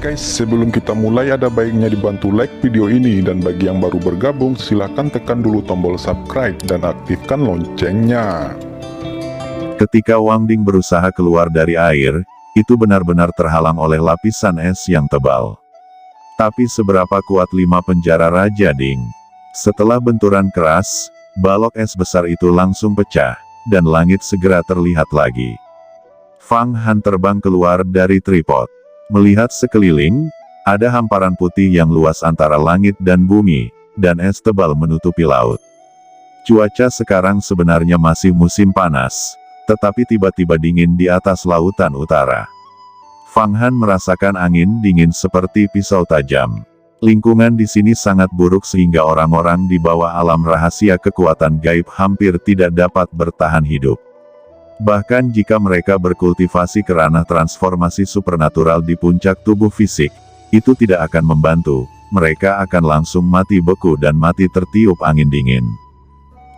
guys, sebelum kita mulai ada baiknya dibantu like video ini, dan bagi yang baru bergabung silahkan tekan dulu tombol subscribe dan aktifkan loncengnya. Ketika Wang Ding berusaha keluar dari air, itu benar-benar terhalang oleh lapisan es yang tebal. Tapi seberapa kuat 5 penjara Raja Ding? Setelah benturan keras, balok es besar itu langsung pecah, dan langit segera terlihat lagi. Fang Han terbang keluar dari tripod. Melihat sekeliling, ada hamparan putih yang luas antara langit dan bumi, dan es tebal menutupi laut. Cuaca sekarang sebenarnya masih musim panas, tetapi tiba-tiba dingin di atas lautan utara. Fang Han merasakan angin dingin seperti pisau tajam. Lingkungan di sini sangat buruk sehingga orang-orang di bawah alam rahasia kekuatan gaib hampir tidak dapat bertahan hidup. Bahkan jika mereka berkultivasi ke ranah transformasi supernatural di puncak tubuh fisik, itu tidak akan membantu, mereka akan langsung mati beku dan mati tertiup angin dingin.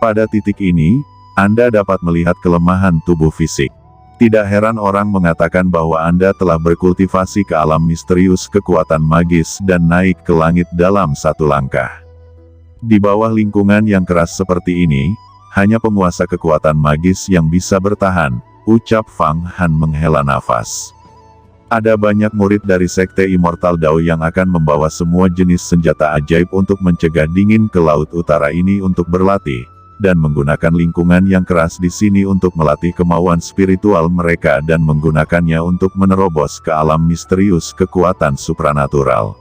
Pada titik ini, Anda dapat melihat kelemahan tubuh fisik. Tidak heran orang mengatakan bahwa Anda telah berkultivasi ke alam misterius kekuatan magis dan naik ke langit dalam satu langkah. Di bawah lingkungan yang keras seperti ini, hanya penguasa kekuatan magis yang bisa bertahan, ucap Fang Han menghela nafas. Ada banyak murid dari Sekte Immortal Dao yang akan membawa semua jenis senjata ajaib untuk mencegah dingin ke laut utara ini untuk berlatih, dan menggunakan lingkungan yang keras di sini untuk melatih kemauan spiritual mereka dan menggunakannya untuk menerobos ke alam misterius kekuatan supranatural.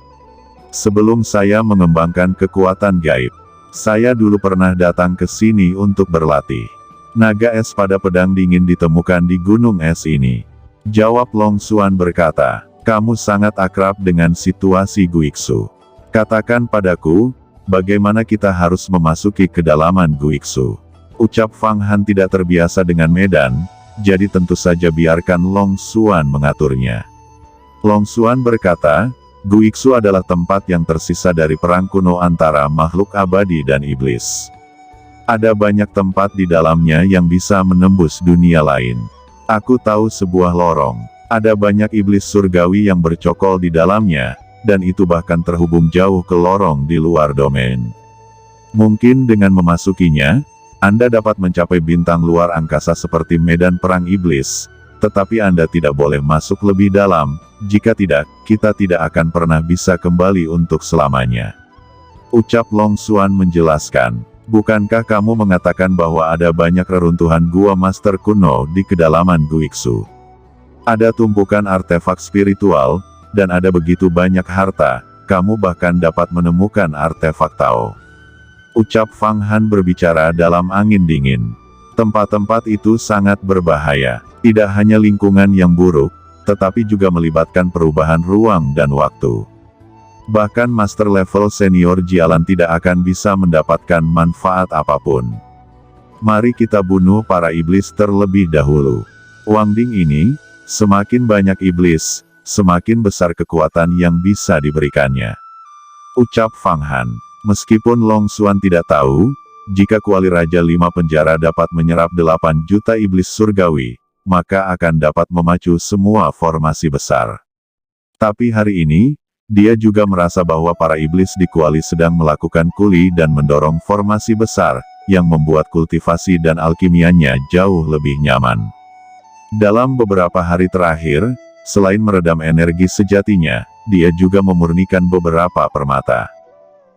Sebelum saya mengembangkan kekuatan gaib, saya dulu pernah datang ke sini untuk berlatih. Naga es pada pedang dingin ditemukan di gunung es ini. Jawab Long Xuan berkata, kamu sangat akrab dengan situasi Guiksu. Katakan padaku, bagaimana kita harus memasuki kedalaman Guiksu? Ucap Fang Han tidak terbiasa dengan medan, jadi tentu saja biarkan Long Xuan mengaturnya. Long Xuan berkata, Guiksu adalah tempat yang tersisa dari perang kuno antara makhluk abadi dan iblis. Ada banyak tempat di dalamnya yang bisa menembus dunia lain. Aku tahu sebuah lorong. Ada banyak iblis surgawi yang bercokol di dalamnya, dan itu bahkan terhubung jauh ke lorong di luar domain. Mungkin dengan memasukinya, Anda dapat mencapai bintang luar angkasa seperti medan perang iblis, tetapi Anda tidak boleh masuk lebih dalam. Jika tidak, kita tidak akan pernah bisa kembali untuk selamanya. Ucap Long Xuan menjelaskan, bukankah kamu mengatakan bahwa ada banyak reruntuhan gua master kuno di kedalaman Guiksu? Ada tumpukan artefak spiritual, dan ada begitu banyak harta, kamu bahkan dapat menemukan artefak Tao. Ucap Fang Han berbicara dalam angin dingin. Tempat-tempat itu sangat berbahaya. Tidak hanya lingkungan yang buruk, tetapi juga melibatkan perubahan ruang dan waktu. Bahkan master level senior Jialan tidak akan bisa mendapatkan manfaat apapun. Mari kita bunuh para iblis terlebih dahulu. Wang Ding ini, semakin banyak iblis, semakin besar kekuatan yang bisa diberikannya. Ucap Fang Han. Meskipun Long Xuan tidak tahu, jika kuali Raja 5 penjara dapat menyerap 8 juta iblis surgawi, maka akan dapat memacu semua formasi besar. Tapi hari ini, dia juga merasa bahwa para iblis di kuali sedang melakukan kuli dan mendorong formasi besar, yang membuat kultivasi dan alkimianya jauh lebih nyaman. Dalam beberapa hari terakhir, selain meredam energi sejatinya, dia juga memurnikan beberapa permata.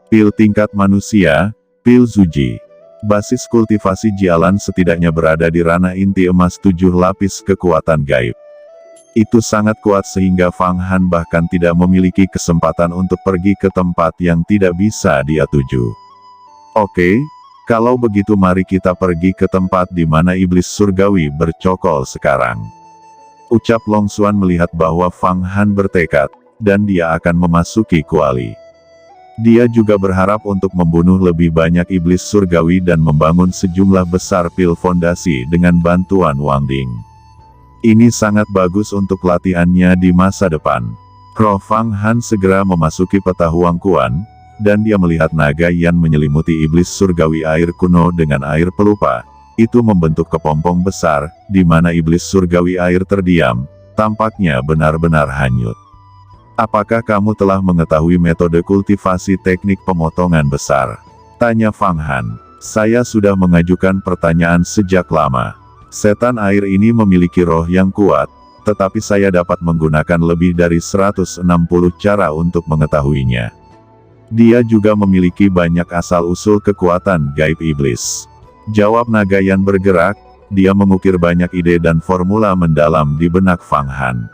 Pil tingkat manusia, pil Zuji. Basis kultivasi Jialan setidaknya berada di ranah inti emas 7 lapis kekuatan gaib. Itu sangat kuat sehingga Fang Han bahkan tidak memiliki kesempatan untuk pergi ke tempat yang tidak bisa dia tuju. Oke, kalau begitu mari kita pergi ke tempat di mana iblis surgawi bercokol sekarang. Ucap Long Xuan melihat bahwa Fang Han bertekad, dan dia akan memasuki kuali. Dia juga berharap untuk membunuh lebih banyak iblis surgawi dan membangun sejumlah besar pil fondasi dengan bantuan Wang Ding. Ini sangat bagus untuk latihannya di masa depan. Roh Fang Han segera memasuki peta Huang Kuan, dan dia melihat naga Yan menyelimuti iblis surgawi air kuno dengan air pelupa. Itu membentuk kepompong besar, di mana iblis surgawi air terdiam, tampaknya benar-benar hanyut. Apakah kamu telah mengetahui metode kultivasi teknik pemotongan besar? Tanya Fang Han. Saya sudah mengajukan pertanyaan sejak lama. Setan air ini memiliki roh yang kuat, tetapi saya dapat menggunakan lebih dari 160 cara untuk mengetahuinya. Dia juga memiliki banyak asal-usul kekuatan gaib iblis. Jawab Nagayan bergerak, dia mengukir banyak ide dan formula mendalam di benak Fang Han.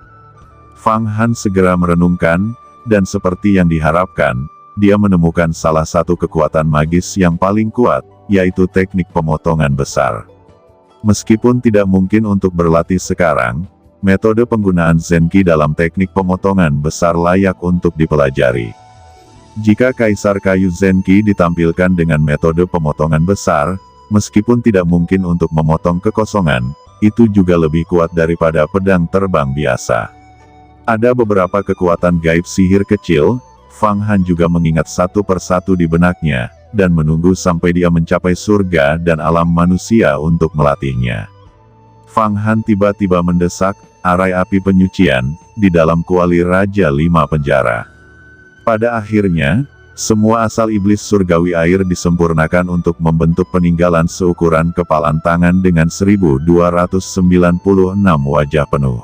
Fang Han segera merenungkan, dan seperti yang diharapkan, dia menemukan salah satu kekuatan magis yang paling kuat, yaitu teknik pemotongan besar. Meskipun tidak mungkin untuk berlatih sekarang, metode penggunaan Zenki dalam teknik pemotongan besar layak untuk dipelajari. Jika Kaisar Kayu Zenki ditampilkan dengan metode pemotongan besar, meskipun tidak mungkin untuk memotong kekosongan, itu juga lebih kuat daripada pedang terbang biasa. Ada beberapa kekuatan gaib sihir kecil, Fang Han juga mengingat satu persatu di benaknya, dan menunggu sampai dia mencapai surga dan alam manusia untuk melatihnya. Fang Han tiba-tiba mendesak, arai api penyucian, di dalam kuali Raja 5 penjara. Pada akhirnya, semua asal iblis surgawi air disempurnakan untuk membentuk peninggalan seukuran kepalan tangan dengan 1296 wajah penuh.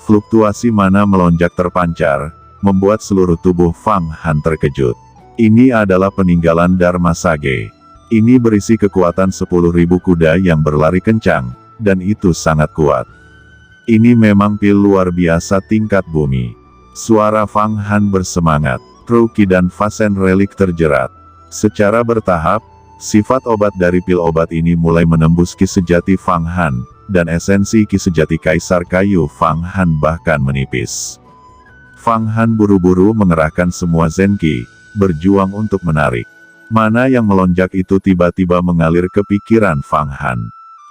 Fluktuasi mana melonjak terpancar, membuat seluruh tubuh Fang Han terkejut. Ini adalah peninggalan Dharma Sage. Ini berisi kekuatan 10.000 kuda yang berlari kencang, dan itu sangat kuat. Ini memang pil luar biasa tingkat bumi. Suara Fang Han bersemangat, Truki dan Fasen relik terjerat. Secara bertahap, sifat obat dari pil obat ini mulai menembus ki sejati Fang Han, dan esensi ki sejati Kaisar Kayu Fang Han bahkan menipis. Fang Han buru-buru mengerahkan semua Zenki, berjuang untuk menarik. Mana yang melonjak itu tiba-tiba mengalir ke pikiran Fang Han.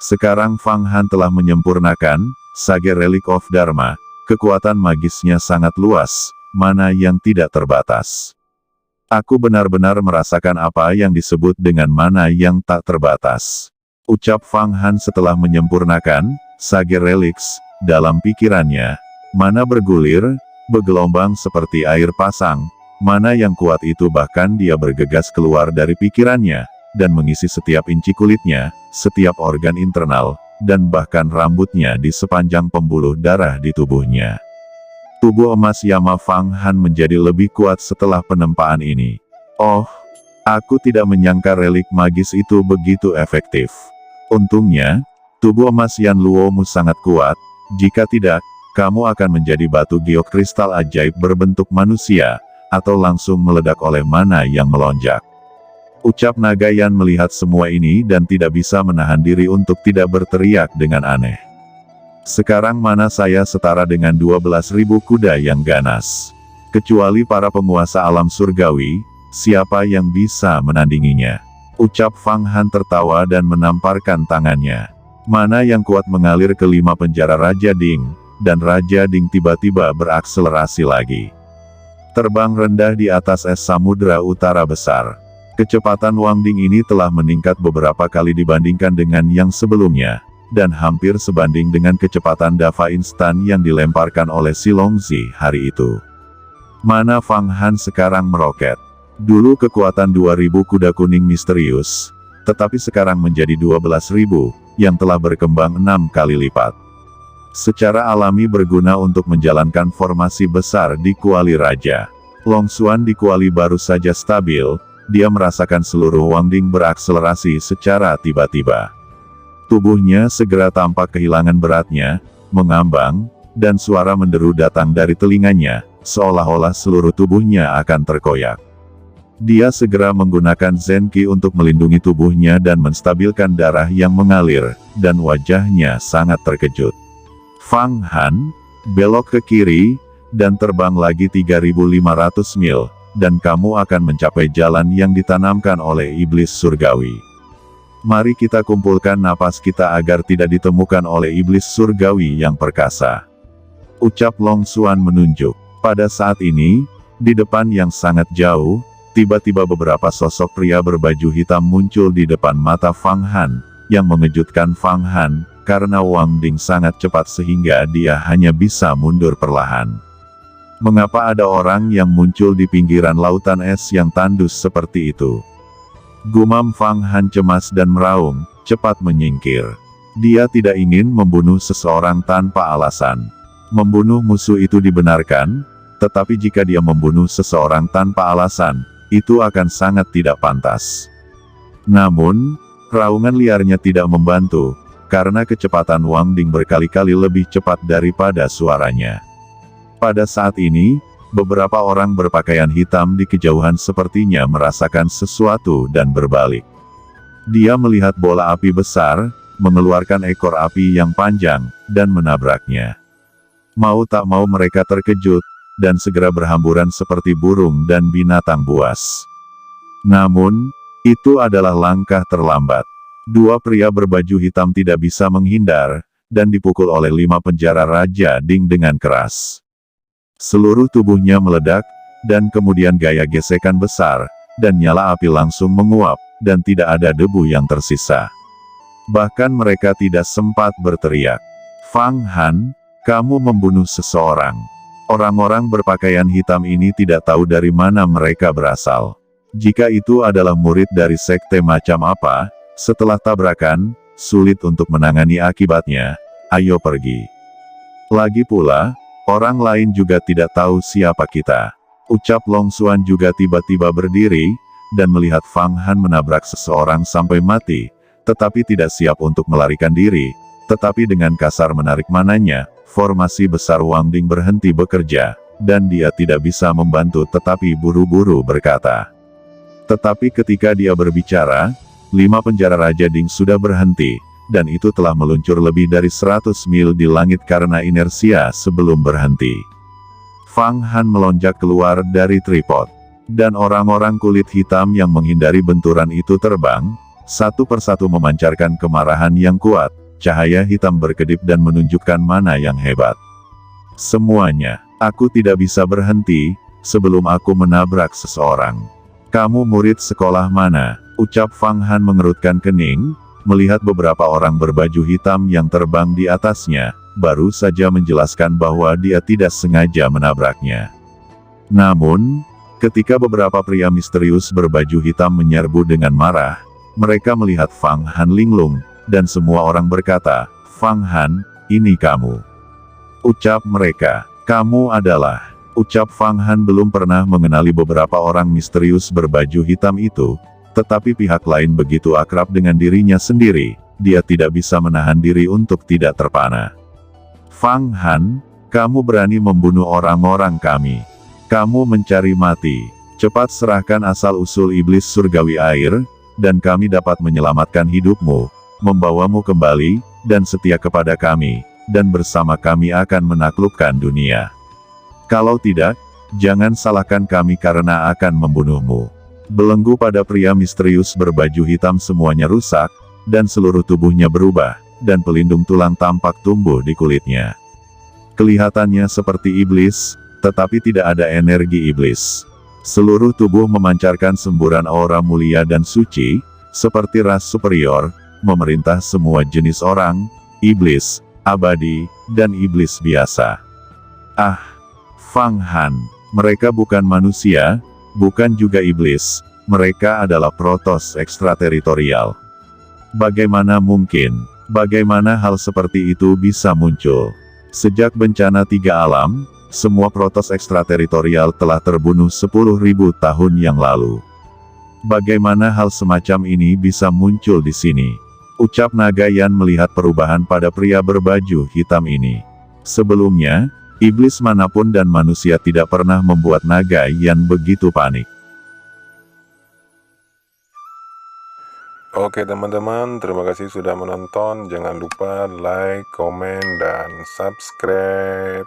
Sekarang Fang Han telah menyempurnakan Sage Relic of Dharma. Kekuatan magisnya sangat luas, mana yang tidak terbatas. Aku benar-benar merasakan apa yang disebut dengan mana yang tak terbatas. Ucap Fang Han setelah menyempurnakan Sage Relics dalam pikirannya. Mana bergulir, bergelombang seperti air pasang, mana yang kuat itu bahkan dia bergegas keluar dari pikirannya, dan mengisi setiap inci kulitnya, setiap organ internal, dan bahkan rambutnya di sepanjang pembuluh darah di tubuhnya. Tubuh emas Yama Fang Han menjadi lebih kuat setelah penempaan ini. Oh, aku tidak menyangka relik magis itu begitu efektif. Untungnya, tubuh emas Yan Luomu sangat kuat, jika tidak, kamu akan menjadi batu giok kristal ajaib berbentuk manusia, atau langsung meledak oleh mana yang melonjak. Ucap Nagayan melihat semua ini dan tidak bisa menahan diri untuk tidak berteriak dengan aneh. Sekarang mana saya setara dengan 12.000 kuda yang ganas. Kecuali para penguasa alam surgawi, siapa yang bisa menandinginya? Ucap Fang Han tertawa dan menamparkan tangannya. Mana yang kuat mengalir ke 5 penjara Raja Ding, dan Raja Ding tiba-tiba berakselerasi lagi. Terbang rendah di atas es samudra utara besar. Kecepatan Wang Ding ini telah meningkat beberapa kali dibandingkan dengan yang sebelumnya, dan hampir sebanding dengan kecepatan dava instan yang dilemparkan oleh Silongzi hari itu. Mana Fang Han sekarang meroket. Dulu kekuatan 2.000 kuda kuning misterius, tetapi sekarang menjadi 12.000, yang telah berkembang 6 kali lipat. Secara alami berguna untuk menjalankan formasi besar di kuali raja. Longsuan di kuali baru saja stabil, dia merasakan seluruh Wang Ding berakselerasi secara tiba-tiba. Tubuhnya segera tampak kehilangan beratnya, mengambang, dan suara menderu datang dari telinganya, seolah-olah seluruh tubuhnya akan terkoyak. Dia segera menggunakan Zenki untuk melindungi tubuhnya dan menstabilkan darah yang mengalir, dan wajahnya sangat terkejut. Fang Han, belok ke kiri, dan terbang lagi 3.500 mil. Dan kamu akan mencapai jalan yang ditanamkan oleh iblis surgawi. Mari kita kumpulkan napas kita agar tidak ditemukan oleh iblis surgawi yang perkasa. Ucap Longsuan menunjuk. Pada saat ini, di depan yang sangat jauh, tiba-tiba beberapa sosok pria berbaju hitam muncul di depan mata Fang Han, yang mengejutkan Fang Han, karena Wang Ding sangat cepat sehingga dia hanya bisa mundur perlahan. Mengapa ada orang yang muncul di pinggiran lautan es yang tandus seperti itu? Gumam Fang Han cemas dan meraung, cepat menyingkir. Dia tidak ingin membunuh seseorang tanpa alasan. Membunuh musuh itu dibenarkan, tetapi jika dia membunuh seseorang tanpa alasan, itu akan sangat tidak pantas. Namun, raungan liarnya tidak membantu, karena kecepatan Wang Ding berkali-kali lebih cepat daripada suaranya. Pada saat ini, beberapa orang berpakaian hitam di kejauhan sepertinya merasakan sesuatu dan berbalik. Dia melihat bola api besar, mengeluarkan ekor api yang panjang, dan menabraknya. Mau tak mau mereka terkejut, dan segera berhamburan seperti burung dan binatang buas. Namun, itu adalah langkah terlambat. Dua pria berbaju hitam tidak bisa menghindar, dan dipukul oleh 5 penjara Raja Ding dengan keras. Seluruh tubuhnya meledak, dan kemudian gaya gesekan besar, dan nyala api langsung menguap, dan tidak ada debu yang tersisa. Bahkan mereka tidak sempat berteriak. Fang Han, kamu membunuh seseorang. Orang-orang berpakaian hitam ini tidak tahu dari mana mereka berasal. Jika itu adalah murid dari sekte macam apa, setelah tabrakan, sulit untuk menangani akibatnya. Ayo pergi. Lagi pula, orang lain juga tidak tahu siapa kita. Ucap Long Xuan juga tiba-tiba berdiri, dan melihat Fang Han menabrak seseorang sampai mati, tetapi tidak siap untuk melarikan diri, tetapi dengan kasar menarik mananya, formasi besar Wang Ding berhenti bekerja, dan dia tidak bisa membantu tetapi buru-buru berkata. Tetapi ketika dia berbicara, 5 penjara Raja Ding sudah berhenti, dan itu telah meluncur lebih dari 100 mil di langit karena inersia sebelum berhenti. Fang Han melonjak keluar dari tripod, dan orang-orang kulit hitam yang menghindari benturan itu terbang, satu persatu memancarkan kemarahan yang kuat, cahaya hitam berkedip dan menunjukkan mana yang hebat. Semuanya, aku tidak bisa berhenti, sebelum aku menabrak seseorang. Kamu murid sekolah mana? Ucap Fang Han mengerutkan kening, melihat beberapa orang berbaju hitam yang terbang di atasnya, baru saja menjelaskan bahwa dia tidak sengaja menabraknya. Namun, ketika beberapa pria misterius berbaju hitam menyerbu dengan marah, mereka melihat Fang Han linglung, dan semua orang berkata, Fang Han, ini kamu. Ucap mereka, kamu adalah. Ucap Fang Han belum pernah mengenali beberapa orang misterius berbaju hitam itu, tetapi pihak lain begitu akrab dengan dirinya sendiri, dia tidak bisa menahan diri untuk tidak terpana. Fang Han, kamu berani membunuh orang-orang kami. Kamu mencari mati. Cepat serahkan asal-usul iblis surgawi air, dan kami dapat menyelamatkan hidupmu, membawamu kembali, dan setia kepada kami, dan bersama kami akan menaklukkan dunia. Kalau tidak, jangan salahkan kami karena akan membunuhmu. Belenggu pada pria misterius berbaju hitam semuanya rusak, dan seluruh tubuhnya berubah, dan pelindung tulang tampak tumbuh di kulitnya. Kelihatannya seperti iblis, tetapi tidak ada energi iblis. Seluruh tubuh memancarkan semburan aura mulia dan suci, seperti ras superior, memerintah semua jenis orang, iblis, abadi, dan iblis biasa. Ah, Fang Han, mereka bukan manusia, bukan juga iblis, mereka adalah protos ekstrateritorial. Bagaimana mungkin, bagaimana hal seperti itu bisa muncul? Sejak bencana 3 alam, semua protos ekstrateritorial telah terbunuh 10.000 tahun yang lalu. Bagaimana hal semacam ini bisa muncul di sini? Ucap Naga Yan melihat perubahan pada pria berbaju hitam ini. Sebelumnya, iblis manapun dan manusia tidak pernah membuat Naga Yan begitu panik. Oke teman-teman, terima kasih sudah menonton. Jangan lupa like, komen, dan subscribe.